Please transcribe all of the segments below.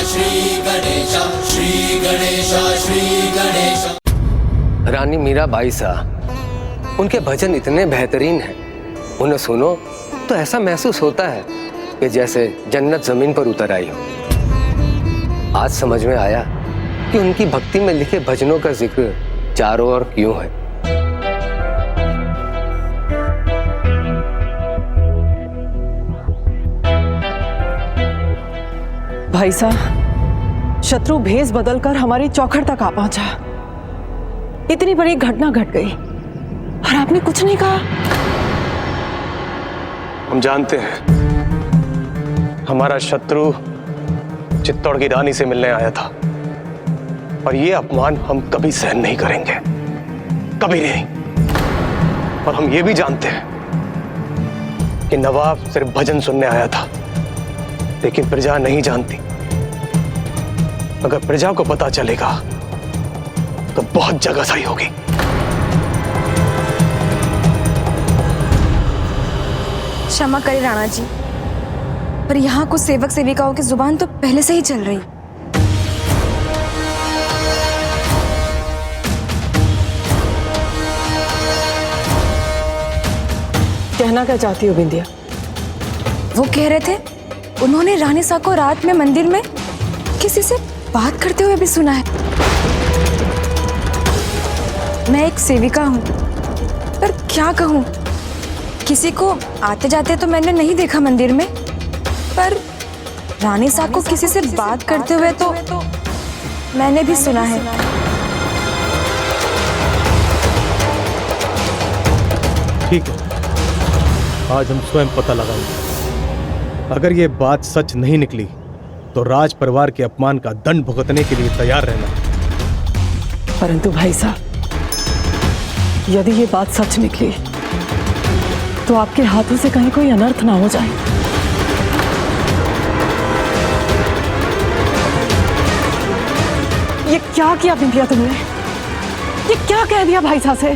श्री गणेश, श्री गणेश, श्री गणेश। रानी मीराबाई सा, उनके भजन इतने बेहतरीन हैं, उन्हें सुनो तो ऐसा महसूस होता है कि जैसे जन्नत जमीन पर उतर आई हो। आज समझ में आया कि उनकी भक्ति में लिखे भजनों का जिक्र चारों ओर क्यों है। भाई साहब, शत्रु भेष बदलकर हमारी चौखट तक आ पहुंचा। इतनी बड़ी घटना घट गई और आपने कुछ नहीं कहा। हम जानते हैं हमारा शत्रु चित्तौड़ की रानी से मिलने आया था, और ये अपमान हम कभी सहन नहीं करेंगे, कभी नहीं। और हम ये भी जानते हैं कि नवाब सिर्फ भजन सुनने आया था, लेकिन प्रजा नहीं जानती। अगर प्रजा को पता चलेगा तो बहुत जगहसाई होगी। क्षमा करें राणा जी, पर यहाँ कुछ सेवक सेविकाओं की जुबान तो पहले से ही चल रही। कहना क्या चाहती हो बिंदिया? वो कह रहे थे उन्होंने रानी सा को रात में मंदिर में किसी से बात करते हुए भी सुना है। मैं एक सेविका हूँ, पर क्या कहूँ, किसी को आते जाते तो मैंने नहीं देखा मंदिर में, पर रानी सा को किसी से बात करते हुए तो मैंने भी सुना है। ठीक है, आज हम स्वयं पता लगाएंगे। अगर ये बात सच नहीं निकली तो राज परिवार के अपमान का दंड भुगतने के लिए तैयार रहना। परंतु भाई साहब, यदि ये बात सच निकली तो आपके हाथों से कहीं कोई अनर्थ ना हो जाए। ये क्या किया बिंदिया तुमने? ये क्या कह दिया भाई साहब से?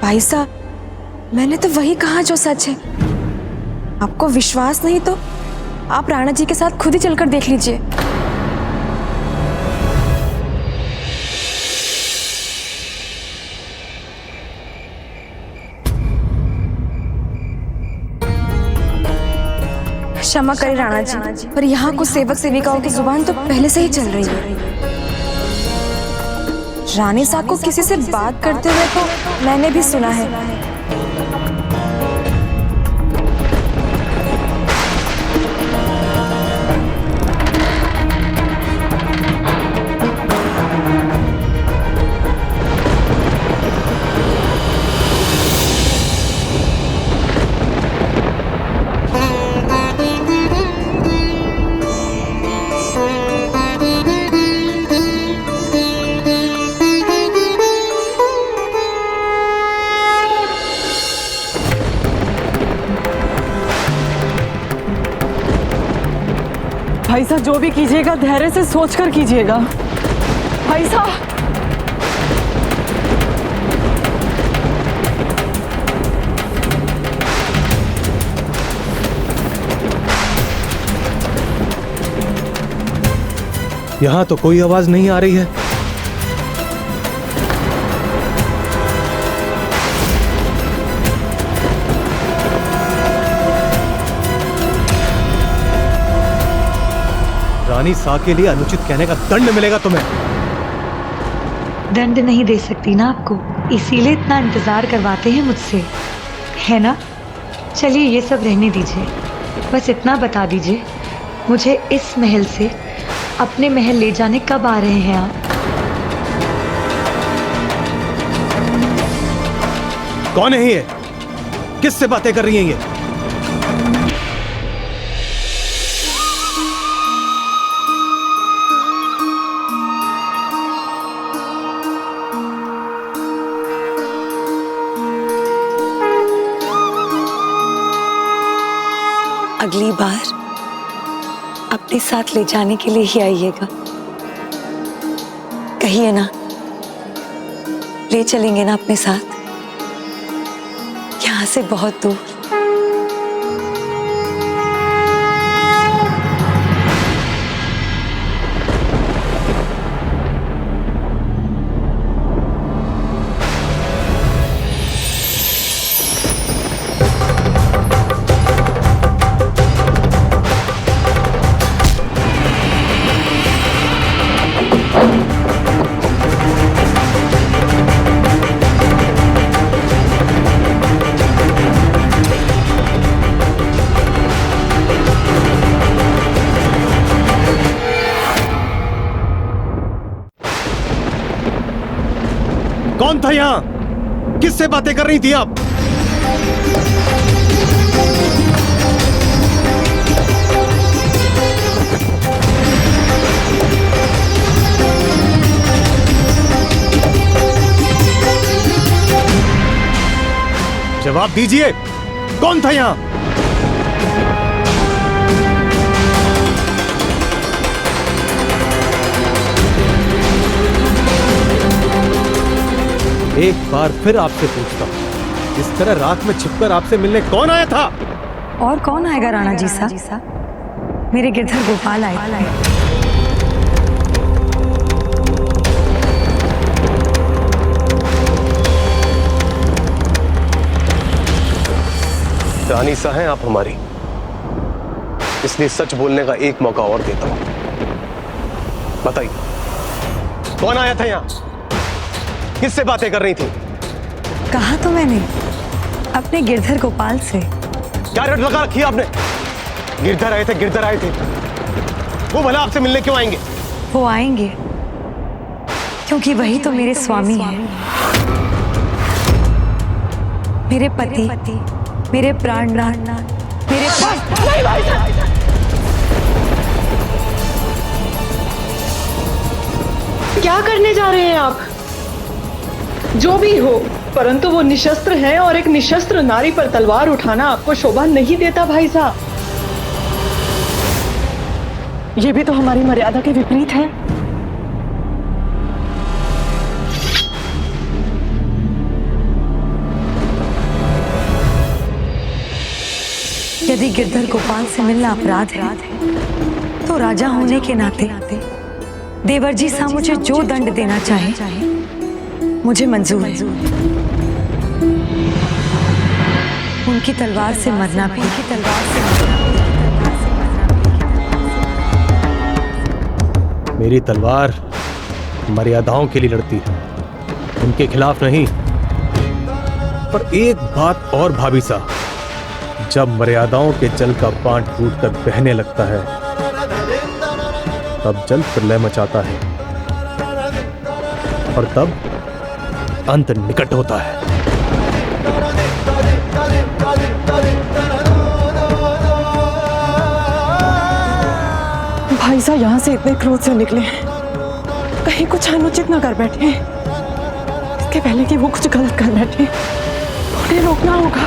भाई साहब, मैंने तो वही कहा जो सच है। आपको विश्वास नहीं तो आप राणा जी के साथ खुद ही चलकर देख लीजिए। क्षमा करें राणा जी, पर यहाँ कुछ सेवक सेविकाओं की जुबान तो पहले से ही चल रही है। रानी सा को किसी से बात करते हुए तो मैंने भी सुना है। भाई साहब, जो भी कीजिएगा धैर्य से सोचकर कीजिएगा। भाई साहब, यहां तो कोई आवाज नहीं आ रही है। रानी सा के लिए अनुचित कहने का दंड मिलेगा तुम्हें। दंड नहीं दे सकती ना आपको, इसीलिए इतना इंतजार करवाते हैं मुझसे, है ना? चलिए ये सब रहने दीजिए, बस इतना बता दीजिए, मुझे इस महल से अपने महल ले जाने कब आ रहे हैं आप? कौन है ये? किससे बातें कर रही हैं ये? अगली बार अपने साथ ले जाने के लिए ही आइएगा। कहिए ना, ले चलेंगे ना अपने साथ, यहाँ से बहुत दूर। था यहाँ? किससे बातें कर रही थी आप? जवाब दीजिए, कौन था यहां? एक बार फिर आपसे पूछता हूं, इस तरह रात में छिपकर आपसे मिलने कौन आया था? और कौन आएगा राणा जी साहब? मेरे गिरधर गोपाल आए। रानी सा हैं आप हमारी, इसलिए सच बोलने का एक मौका और देता हूं। बताइए, कौन आया था यहां? किससे बातें कर रही थी? कहा तो मैंने, अपने गिरधर गोपाल से। क्या रट लगा रखी है आपने? गिरधर आए थे, गिरधर आए थे। वो भला आपसे मिलने क्यों आएंगे? वो आएंगे क्योंकि वही तो मेरे स्वामी हैं, मेरे पति, मेरे प्राणनाथ, मेरे क्या करने जा रहे हैं आप? जो भी हो, परंतु वो निशस्त्र हैं और एक निशस्त्र नारी पर तलवार उठाना आपको शोभा नहीं देता भाई साहब। ये भी तो हमारी मर्यादा के विपरीत है। यदि गिरधर गोपाल से मिलना अपराध है, तो राजा होने के नाते देवर जी साहब मुझे जो दंड देना चाहे मुझे मंजूर है। उनकी तलवार से मरना भी, मेरी तलवार मर्यादाओं के लिए लड़ती है, उनके खिलाफ नहीं। पर एक बात और भाभी साहब, जब मर्यादाओं के जल का पांट टूटकर बहने लगता है, तब जल प्रलय मचाता है और तब अंत निकट होता है। भाई साहब यहाँ से इतने क्रोध से निकले, कहीं कुछ अनुचित ना कर बैठे, इसके पहले कि वो कुछ गलत कर बैठे। उन्हें रोकना होगा।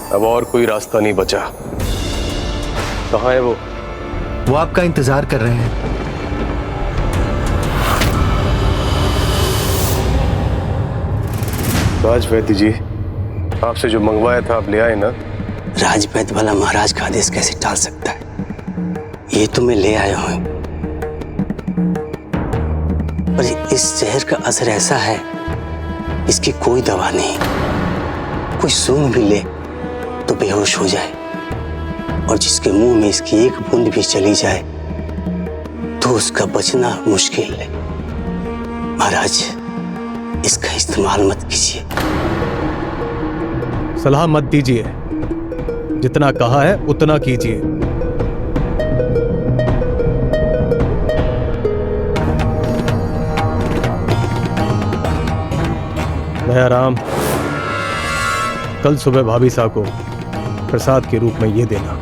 अब और कोई रास्ता नहीं बचा। कहाँ है वो? वो आपका इंतजार कर रहे हैं। राजवैद्य जी, आपसे जो मंगवाया था आप ले आए ना? राजवैद्य वाला महाराज का आदेश कैसे टाल सकता है? ये तो मैं ले आया हूं, पर इस जहर का असर ऐसा है, इसकी कोई दवा नहीं। कोई सूंघ भी ले तो बेहोश हो जाए, और जिसके मुंह में इसकी एक बूंद भी चली जाए तो उसका बचना मुश्किल है। महाराज, इसका इस्तेमाल मत कीजिए। सलाह मत दीजिए, जितना कहा है उतना कीजिए। दयाराम, कल सुबह भाभी साहब को प्रसाद के रूप में ये देना।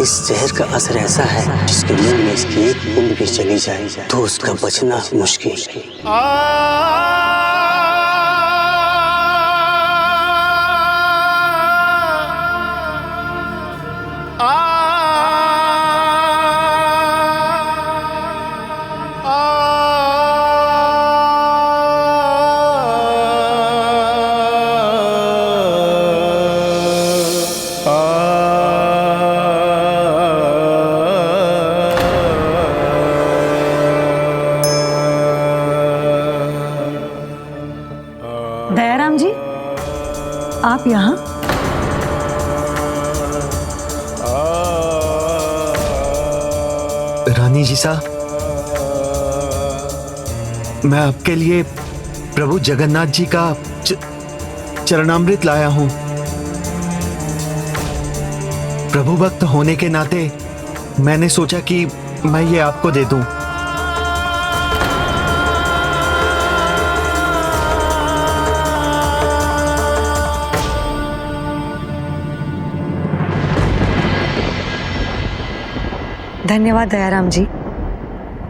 इस जहर का असर ऐसा है, जिसके मुंह में इसकी एक बूंद भी चली जाए तो उसका बचना मुश्किल है। दयाराम जी, आप यहाँ? रानी जी सा, मैं आपके लिए प्रभु जगन्नाथ जी का चरणामृत लाया हूं। प्रभु भक्त होने के नाते मैंने सोचा कि मैं ये आपको दे दूं। धन्यवाद दयाराम जी,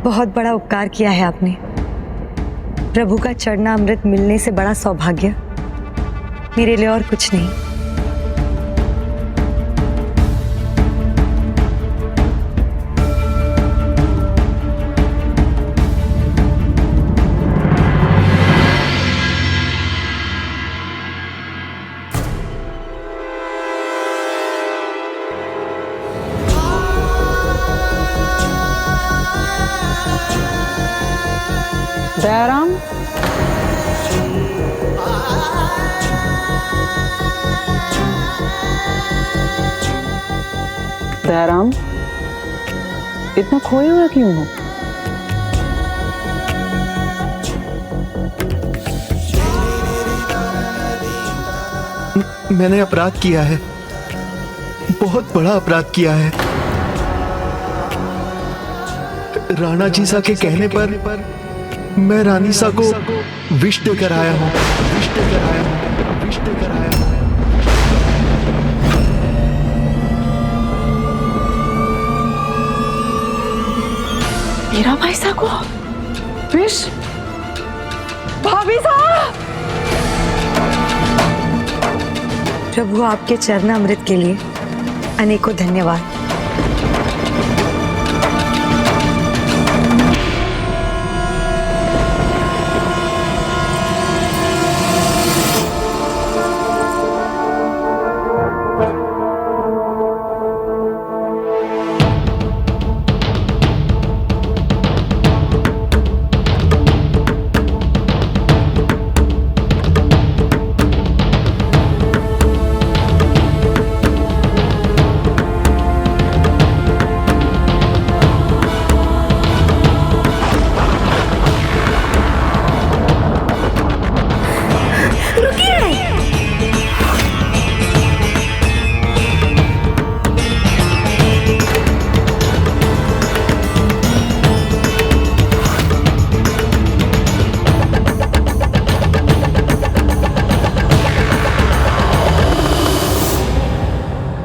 बहुत बड़ा उपकार किया है आपने। प्रभु का चरणामृत मिलने से बड़ा सौभाग्य मेरे लिए और कुछ नहीं। दयाराम, दयाराम, इतना खोए हुए क्यों हो? मैंने अपराध किया है, बहुत बड़ा अपराध किया है। राणा जी सा के कहने पर मैं रानी सा को विष देकर आया हूं, विष देकर आया हूं, विष देकर आया हूं। मीरा भाई सा को विष? भाभी साहब! प्रभु आपके चरणामृत के लिए अनेकों धन्यवाद।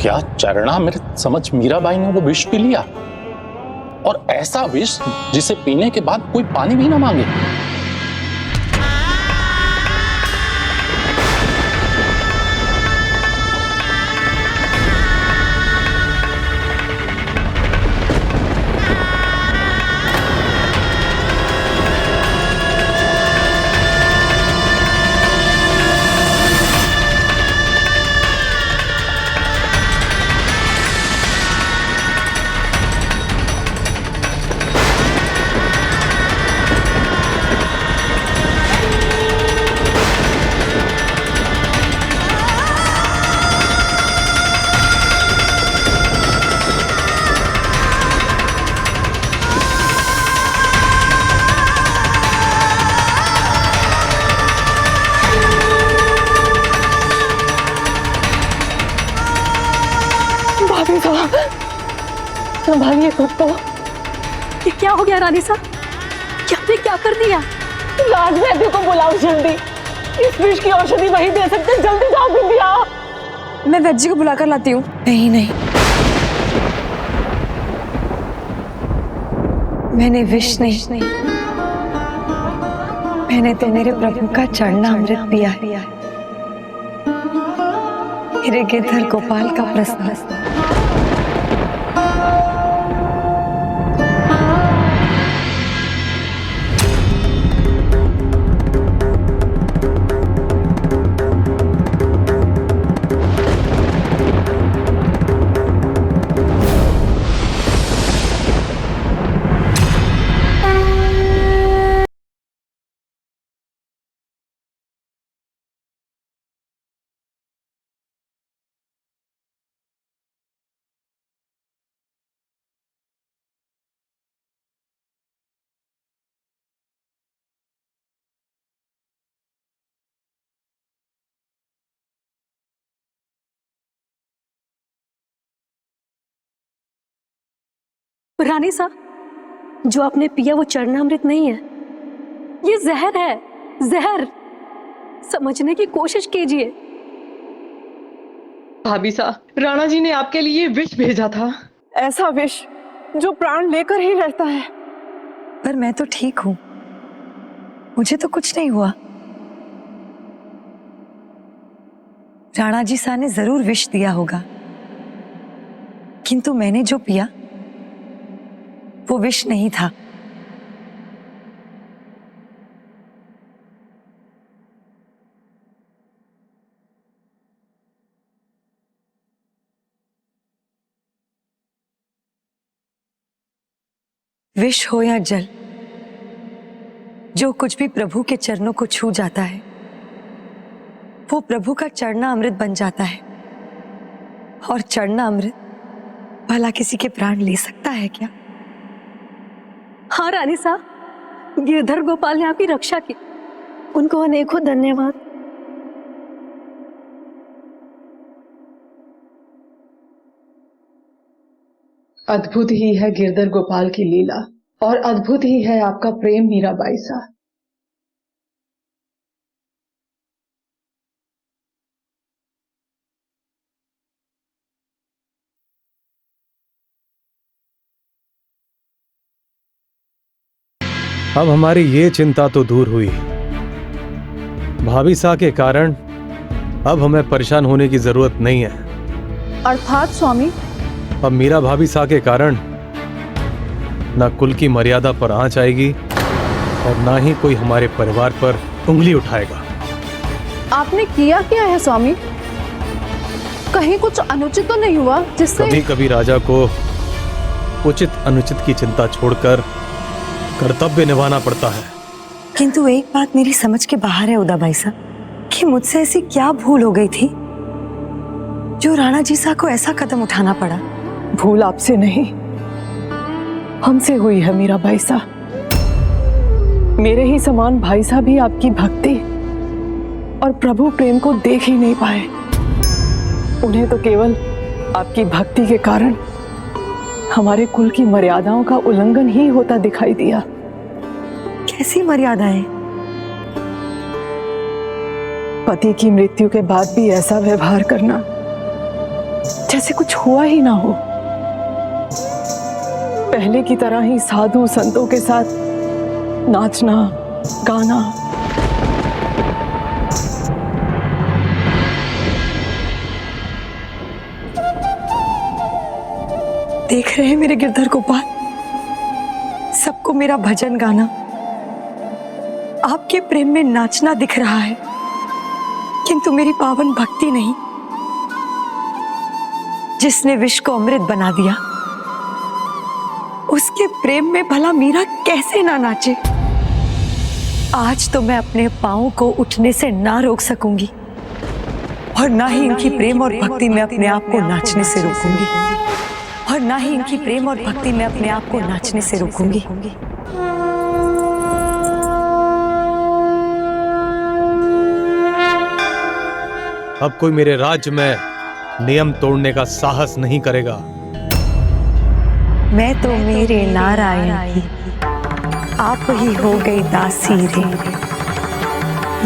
क्या चरणामृत समझ मीराबाई ने वो विष पी लिया? और ऐसा विष जिसे पीने के बाद कोई पानी भी ना मांगे। संभालिए खुद को। ये क्या हो गया रानी साहब? क्या आपने क्या कर दिया? राज वैद्य को बुलाओ जल्दी। इस विष की औषधि वही दे सकते, जल्दी जाओ बिंदिया। मैं वैद्य को बुलाकर लाती हूँ। नहीं नहीं, मैंने विष नहीं, मैंने तो मेरे प्रभु का चरणामृत पिया है। मेरे गिरधर गोपाल का प्रसाद। रानी साहब, जो आपने पिया वो चरणामृत नहीं है, ये जहर है, जहर। समझने की कोशिश कीजिए। भाभी साहब, राणा जी ने आपके लिए विष भेजा था, ऐसा विष जो प्राण लेकर ही रहता है। पर मैं तो ठीक हूं, मुझे तो कुछ नहीं हुआ। राणा जी सा ने जरूर विष दिया होगा, किंतु मैंने जो पिया वो विष नहीं था। विष हो या जल, जो कुछ भी प्रभु के चरणों को छू जाता है वो प्रभु का चरना अमृत बन जाता है। और चरना अमृत भला किसी के प्राण ले सकता है क्या? हाँ रानी साहब, गिरधर गोपाल ने आपकी रक्षा की, उनको अनेकों धन्यवाद। अद्भुत ही है गिरधर गोपाल की लीला, और अद्भुत ही है आपका प्रेम मीराबाई सा। अब हमारी ये चिंता तो दूर हुई। भाभी सा के कारण अब हमें परेशान होने की जरूरत नहीं है। अर्थात स्वामी? अब मीरा भाभी सा के कारण ना कुल की मर्यादा पर आंच आएगी और ना ही कोई हमारे परिवार पर उंगली उठाएगा। आपने किया क्या है स्वामी? कहीं कुछ अनुचित तो नहीं हुआ जिससे? कभी कभी राजा को उचित अनुचित की चिंता छोड़कर कर्तव्य निभाना पड़ता है। किंतु एक बात मेरी समझ के बाहर है उदाबाई साहब, कि मुझसे ऐसी क्या भूल हो गई थी जो राणा जी सा को ऐसा कदम उठाना पड़ा। भूल आपसे नहीं, हमसे हुई है मीराबाई सा। मेरे ही समान भाई साहब भी आपकी भक्ति और प्रभु प्रेम को देख ही नहीं पाए। उन्हें तो केवल आपकी भक्ति के कारण हमारे कुल की मर्यादाओं का उल्लंघन ही होता दिखाई दिया। कैसी मर्यादाएं? पति की मृत्यु के बाद भी ऐसा व्यवहार करना जैसे कुछ हुआ ही ना हो। पहले की तरह ही साधु संतों के साथ नाचना गाना। देख रहे हैं मेरे गिरधर गोपाल, सबको मेरा भजन गाना, आपके प्रेम में नाचना दिख रहा है, किंतु मेरी पावन भक्ति नहीं। जिसने विष को अमृत बना दिया उसके प्रेम में भला मीरा कैसे ना नाचे। आज तो मैं अपने पांवों को उठने से ना रोक सकूंगी और ना ही इनकी प्रेम और भक्ति में अपने आप को नाचने से रोकूंगी, और ना ही इनकी प्रेम और भक्ति में अपने आप को नाचने से रोकूंगी। अब कोई मेरे राज्य में नियम तोड़ने का साहस नहीं करेगा। मैं तो मेरे नारायण की आप ही हो गई दासी रे।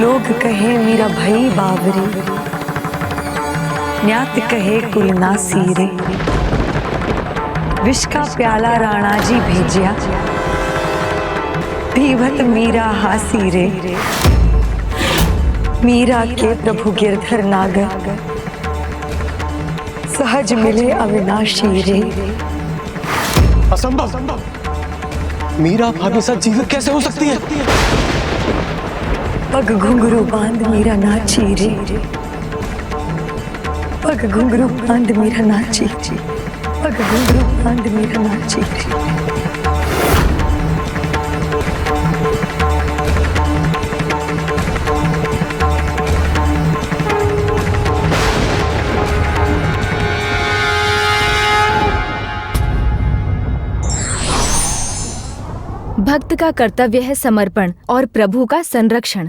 लोग कहे मेरा भई बावरी, न्यात कहे कुलनासी रे। विष का प्याला राणा जी भेजिया, पीवत मीरा हासी रे। मीरा के प्रभु गिरधर नागर, सहज मिले अविनाशी रे। असंभव, मीरा भाभी साथ जीवित कैसे हो सकती है? पग घुंघरू बांध मीरा नाची रे। पग घुंघरू बांध मीरा नाची, पग घुंघरू बांध मीरा नाची रे। भक्त का कर्तव्य है समर्पण और प्रभु का संरक्षण।